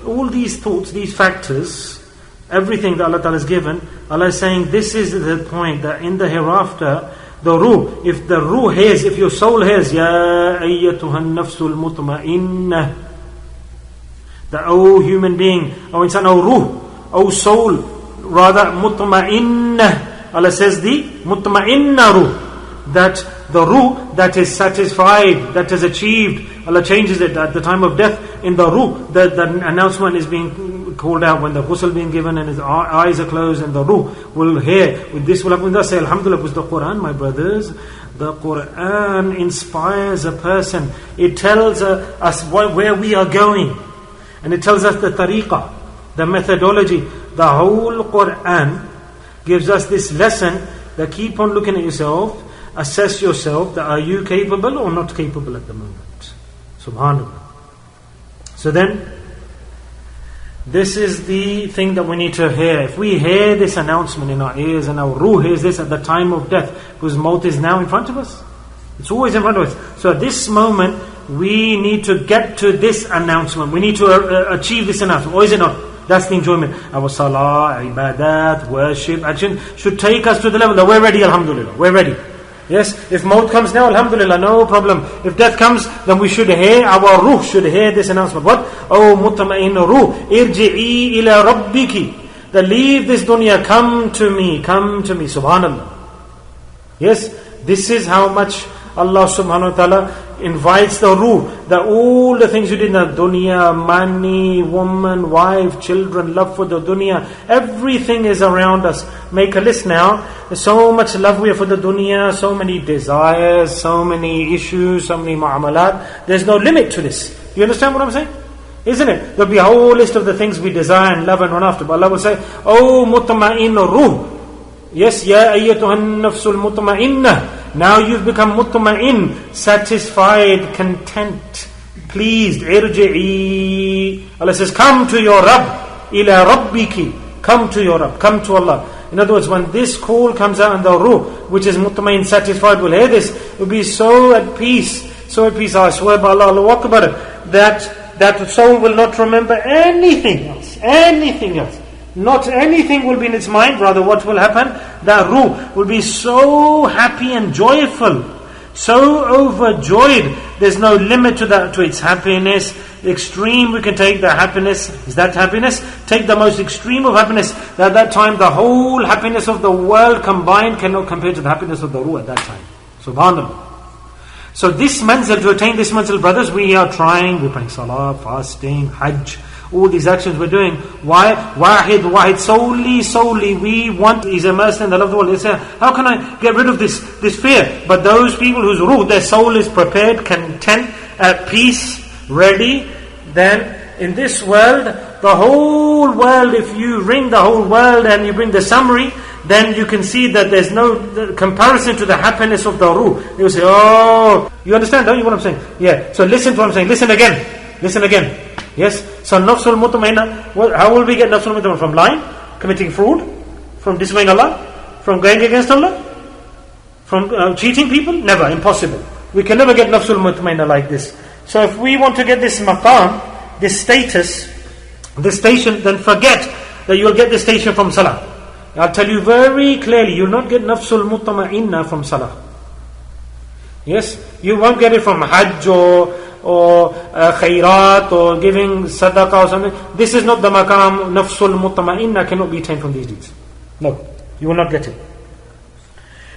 all these thoughts, these factors, everything that Allah Ta'ala has given, Allah is saying this is the point that in the hereafter, the ruh, if the ruh hears, if your soul hears, Ya ayyatuhan nafsul mutma'innah, that O human being, O insan, O ruh, O soul, rather mutma'innah. Allah says the mutma'inna ruh, that the ruh that is satisfied, that has achieved, Allah changes it at the time of death. In the ruh, the announcement is being called out when the ghusl being given and his eyes are closed, and the ruh will hear. With this will happen. Thus say, Alhamdulillah, because the Quran, my brothers, the Quran inspires a person. It tells us where we are going, and it tells us the tariqah, the methodology. The whole Quran gives us this lesson that keep on looking at yourself, assess yourself, that are you capable or not capable at the moment. Subhanallah. So then, this is the thing that we need to hear. If we hear this announcement in our ears and our ruh hears this at the time of death, because maut is now in front of us. It's always in front of us. So at this moment, we need to get to this announcement. We need to achieve this announcement. Or is it not? That's the enjoyment. Our salah, ibadat, worship, action should take us to the level that we're ready, alhamdulillah. We're ready. Yes, if maut comes now, alhamdulillah, no problem. If death comes, then we should hear, our ruh should hear this announcement. What? Oh, mutma'in ruh, irji'i ila rabbiki. That leave this dunya, come to me, subhanallah. Yes, this is how much Allah subhanahu wa ta'ala invites the ruh, that all the things you did in the dunya, money, woman, wife, children, love for the dunya, everything is around us. Make a list now. There's so much love we have for the dunya, so many desires, so many issues, so many mu'amalat. There's no limit to this. You understand what I'm saying? Isn't it? There'll be a whole list of the things we desire and love and run after. But Allah will say, Oh mutma'in ruh. Yes, Ya ayyatuhan nafsul mutma'innah. Now you've become mutma'in, satisfied, content, pleased. Irji'i. Allah says, come to your Rabb. Ila rabbiki. Come to your Rabb. Come to Allah. In other words, when this call comes out and the ruh, which is mutma'in, satisfied, will hear this, will be so at peace. So at peace, I swear by Allah, Allahu Akbar, that soul will not remember anything else. Anything else. Not anything will be in its mind. Rather, what will happen? That ruh will be so happy and joyful, so overjoyed. There's no limit to that, to its happiness. The extreme we can take the happiness. Is that happiness? Take the most extreme of happiness. At that time, the whole happiness of the world combined cannot compare to the happiness of the ruh at that time. Subhanallah. So this manzil, to attain this manzil, brothers, we are trying. We're praying salah, fasting, hajj. All these actions we're doing. Why? Wahid, solely we want, is immersed in the love of the world. They say, how can I get rid of this fear? But those people whose ruh, their soul is prepared, content, at peace, ready, then in this world, the whole world, if you ring the whole world and you bring the summary, then you can see that there's no comparison to the happiness of the ruh. You say, oh, you understand, don't you, what I'm saying? Yeah, so listen to what I'm saying. Listen again. Yes, so nafsul mutmainna, how will we get nafsul mutmainna? From lying, committing fraud, from disobeying Allah, from going against Allah, from cheating people? Never, impossible. We can never get nafsul mutmainna like this. So if we want to get this maqam, this status, this station, then forget that you will get this station from salah. I'll tell you very clearly, you will not get nafsul mutmainna from salah. Yes, you won't get it from hajj or khairat or giving sadaqah or something. This is not the maqam. Nafsul mutma'inna cannot be attained from these deeds. No, you will not get it.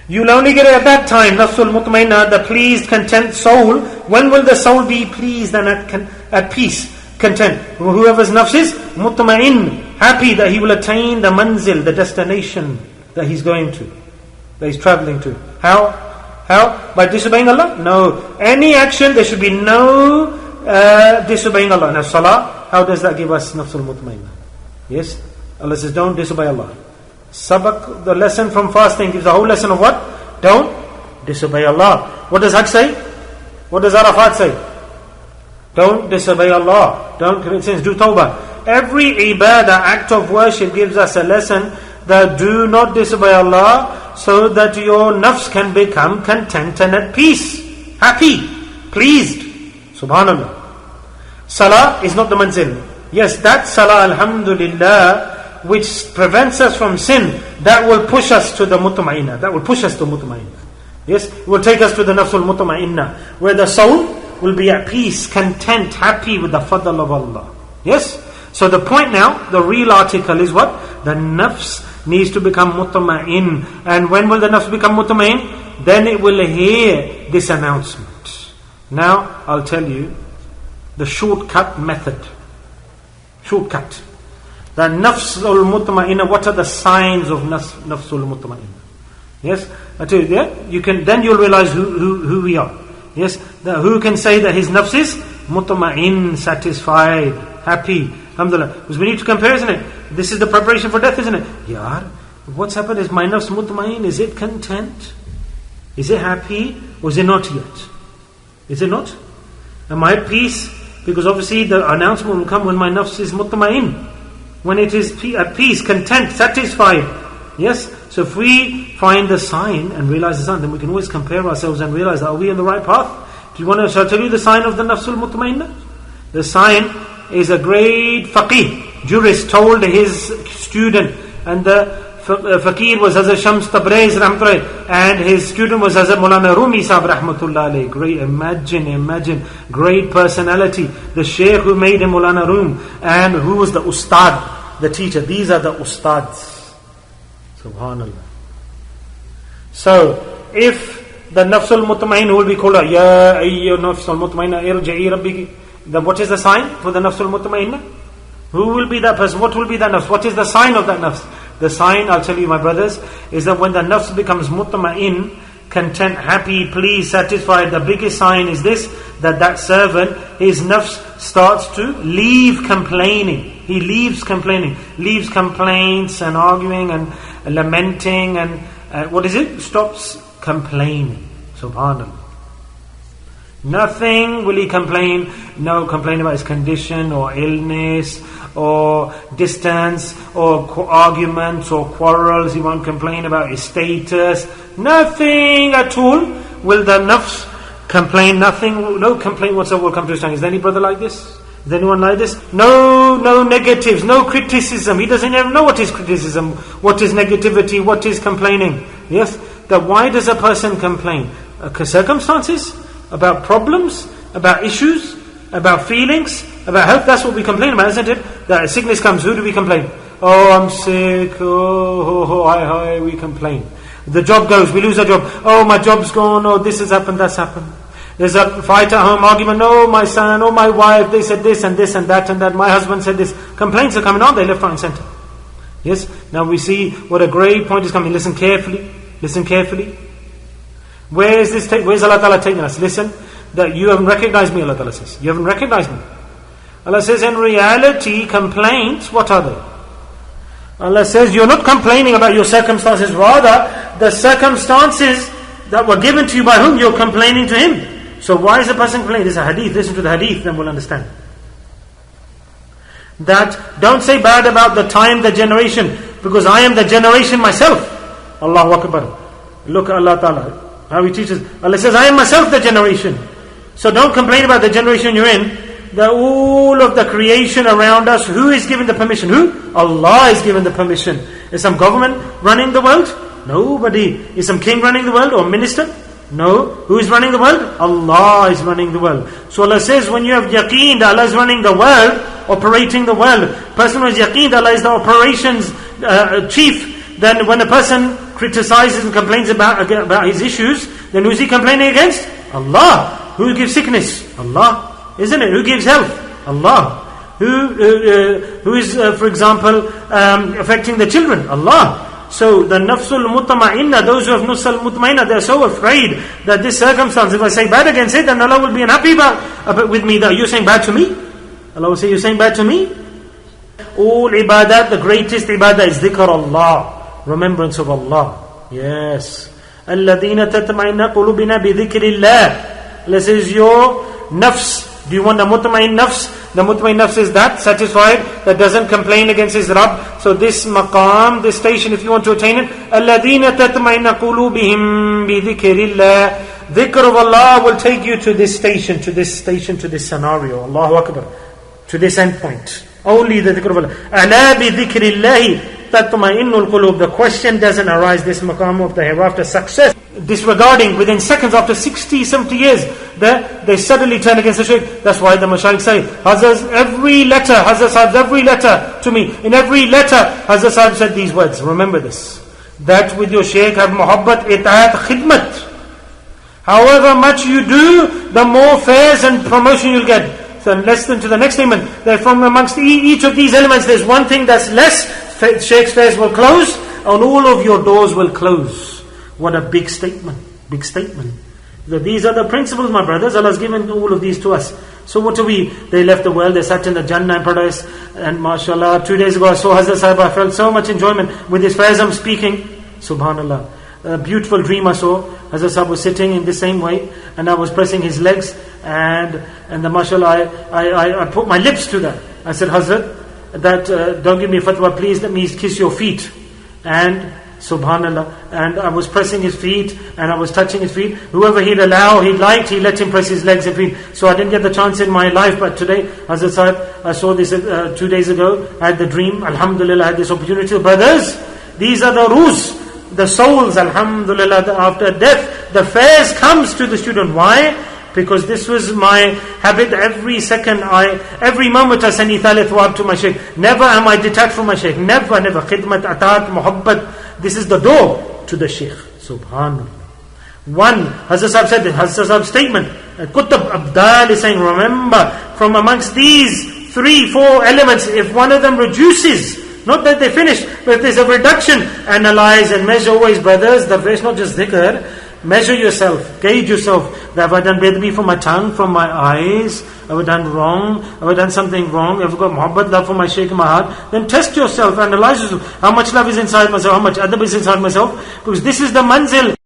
You will only get it at that time. Nafsul mutma'inna, the pleased, content soul. When will the soul be pleased and at peace, content? Whoever's nafs is mutma'in, happy that he will attain the manzil, the destination that he's going to, that he's traveling to. How? By disobeying Allah? No. Any action, there should be no disobeying Allah. Now salah, how does that give us nafsul mutmainna? Yes? Allah says, don't disobey Allah. Sabak, the lesson from fasting, gives the whole lesson of what? Don't disobey Allah. What does Hajj say? What does Arafat say? Don't disobey Allah. Don't commit sins. Do tawbah. Every ibadah, act of worship, gives us a lesson that do not disobey Allah, so that your nafs can become content and at peace, happy, pleased. Subhanallah. Salah is not the manzil. Yes, that salah, alhamdulillah, which prevents us from sin, that will push us to the mutma'inna. That will push us to mutma'inna. Yes, it will take us to the nafsul mutma'inna, where the soul will be at peace, content, happy with the fadl of Allah. Yes? So the point now, the real article is what? The nafs needs to become mutma'in. And when will the nafs become mutma'in? Then it will hear this announcement. Now, I'll tell you the shortcut method. Shortcut. The nafsul mutma'inna, what are the signs of nafsul mutma'inna? Yes? I tell you, yeah? Then you'll realize who we are. Yes? Who can say that his nafs is mutma'in, satisfied, happy. Alhamdulillah. Because we need to compare, isn't it? This is the preparation for death, isn't it? Yaar, what's happened is my nafs mutma'in, is it content? Is it happy? Or is it not yet? Is it not? Am I at peace? Because obviously the announcement will come when my nafs is mutma'in. When it is at peace, content, satisfied. Yes? So if we find the sign and realize the sign, then we can always compare ourselves and realize that, are we on the right path? Do you want to, shall I tell you the sign of the nafsul mutma'inna? The sign is a great faqih, jurist, told his student, and the faqih was Hazrat Shams Tabriz rahmatullah, and his student was Hazrat Maulana Rumi Sahib rahmatullah alayhi. Great, imagine, great personality. The Shaykh who made him Maulana Rum, and who was the ustad, the teacher. These are the ustads. Subhanallah. So, if the nafsul mutma'in will be called, Ya ayyo nafsul mutma'inna irja'i rabbiki, then what is the sign for the nafsul mutma'inna? Who will be that person? What will be that nafs? What is the sign of that nafs? The sign, I'll tell you my brothers, is that when the nafs becomes mutma'in, content, happy, pleased, satisfied, the biggest sign is this, that servant, his nafs starts to leave complaining. He leaves complaining. Leaves complaints and arguing and lamenting and stops complaining. Subhanallah. Nothing will he complain. No complain about his condition or illness or distance or arguments or quarrels. He won't complain about his status. Nothing at all will the nafs complain. Nothing, no complaint whatsoever will come to his tongue. Is there any brother like this? Is anyone like this? No negatives, no criticism. He doesn't even know what is criticism, what is negativity, what is complaining. Yes? That why does a person complain? Circumstances? About problems? About issues? About feelings? About health? That's what we complain about, isn't it? That sickness comes, who do we complain? Oh, I'm sick. Hi, we complain. The job goes, we lose our job. Oh, my job's gone. Oh, this has happened, that's happened. There's a fight at home, argument. Oh, my son, oh, my wife, they said this and this and that and that. My husband said this. Complaints are coming on, they left, right and center. Yes? Now we see what a great point is coming. Listen carefully. Listen carefully. Where is this? Where's Allah Ta'ala taking us? Listen, that you haven't recognized me, Allah Ta'ala says. You haven't recognized me. Allah says, in reality, complaints, what are they? Allah says, you're not complaining about your circumstances. Rather, the circumstances that were given to you by whom you're complaining to him. So why is the person complaining? This is a hadith. Listen to the hadith, then we'll understand. That don't say bad about the time, the generation, because I am the generation myself. Allahu Akbar. Look at Allah Ta'ala. How he teaches. Allah says, I am myself the generation. So don't complain about the generation you're in. That all of the creation around us, who is giving the permission? Who? Allah is giving the permission. Is some government running the world? Nobody. Is some king running the world or minister? No. Who is running the world? Allah is running the world. So Allah says, when you have yaqeen that Allah is running the world, operating the world, person who has yaqeen that Allah is the operations chief, then when a person criticizes and complains about his issues, then who is he complaining against? Allah. Who gives sickness? Allah. Isn't it? Who gives health? Allah. Who is, for example, affecting the children? Allah. So the nafsul mutma'inna, those who have nafsul mutma'inna, they're so afraid that this circumstance, if I say bad against it, then Allah will be unhappy with me. That you're saying bad to me? Allah will say, you're saying bad to me? All ibadat, the greatest ibadah is dhikr Allah, remembrance of Allah. Yes. الَّذِينَ تَتْمَعِنَّ قُلُوبِنَا بِذِكْرِ اللَّهِ. Allah says, your nafs, do you want the mutma'in nafs? The mutma'in nafs is that, satisfied, that doesn't complain against his Rabb. So this maqam, this station, if you want to attain it, الَّذِينَ تَتْمَعِنَّ قُلُوبِهِمْ بِذِكْرِ اللَّهِ. Dhikr of Allah will take you to this station, to this scenario. Allahu Akbar. To this end point. Only the dhikr of Allah. Ala bi dhikrillahi tatma'innul qulub. The question doesn't arise, this maqam of the hereafter success. Disregarding within seconds, after 60, 70 years, they suddenly turn against the Shaykh. That's why the Mashayikh say, Hazrat, every letter, Hazrat Sahib's every letter to me, in every letter, Hazrat Sahib said these words, remember this, that with your Shaykh have muhabbat, itaat, khidmat. However much you do, the more fares and promotion you'll get. So less than to the next statement, that from amongst each of these elements, there's one thing that's less, Shaykh's fares will close, and all of your doors will close. What a big statement, big statement. So these are the principles, my brothers. Allah has given all of these to us. So what do we? They left the world, they sat in the Jannah paradise, and mashallah, 2 days ago I saw Hazrat Sahib, I felt so much enjoyment with his fairs I'm speaking. Subhanallah. A beautiful dream I saw. Hazrat Sahib was sitting in the same way, and I was pressing his legs, and the mashallah, I put my lips to that. I said, Hazrat, that don't give me fatwa, please let me kiss your feet. And subhanallah, and I was pressing his feet and I was touching his feet. Whoever he'd allow, he let him press his legs and feet. So I didn't get the chance in my life, but today, Hazrat Sahib, I saw this 2 days ago, I had the dream, alhamdulillah, I had this opportunity. Brothers, these are the ruhs, the souls, alhamdulillah, after death, the fares comes to the student. Why? Because this was my habit. Every second, every moment I send ithal thawab to my Shaykh. Never am I detached from my Shaykh. Never. Khidmat, atat, muhabbat. This is the door to the Shaykh. Subhanallah. One, Hazrat Sahib said, Hazrat Sahib's statement, Qutb Abdal is saying, remember, from amongst these 3, 4 elements, if one of them reduces, not that they finish, but if there's a reduction, analyze and measure always, brothers. It's not just dhikr. Measure yourself, gauge yourself. Have I done bedbi from my tongue, from my eyes? Have I done wrong? Have I done something wrong? Have I got muhabbat, love for my Shaykh in my heart? Then test yourself, analyze yourself. How much love is inside myself? How much adab is inside myself? Because this is the manzil.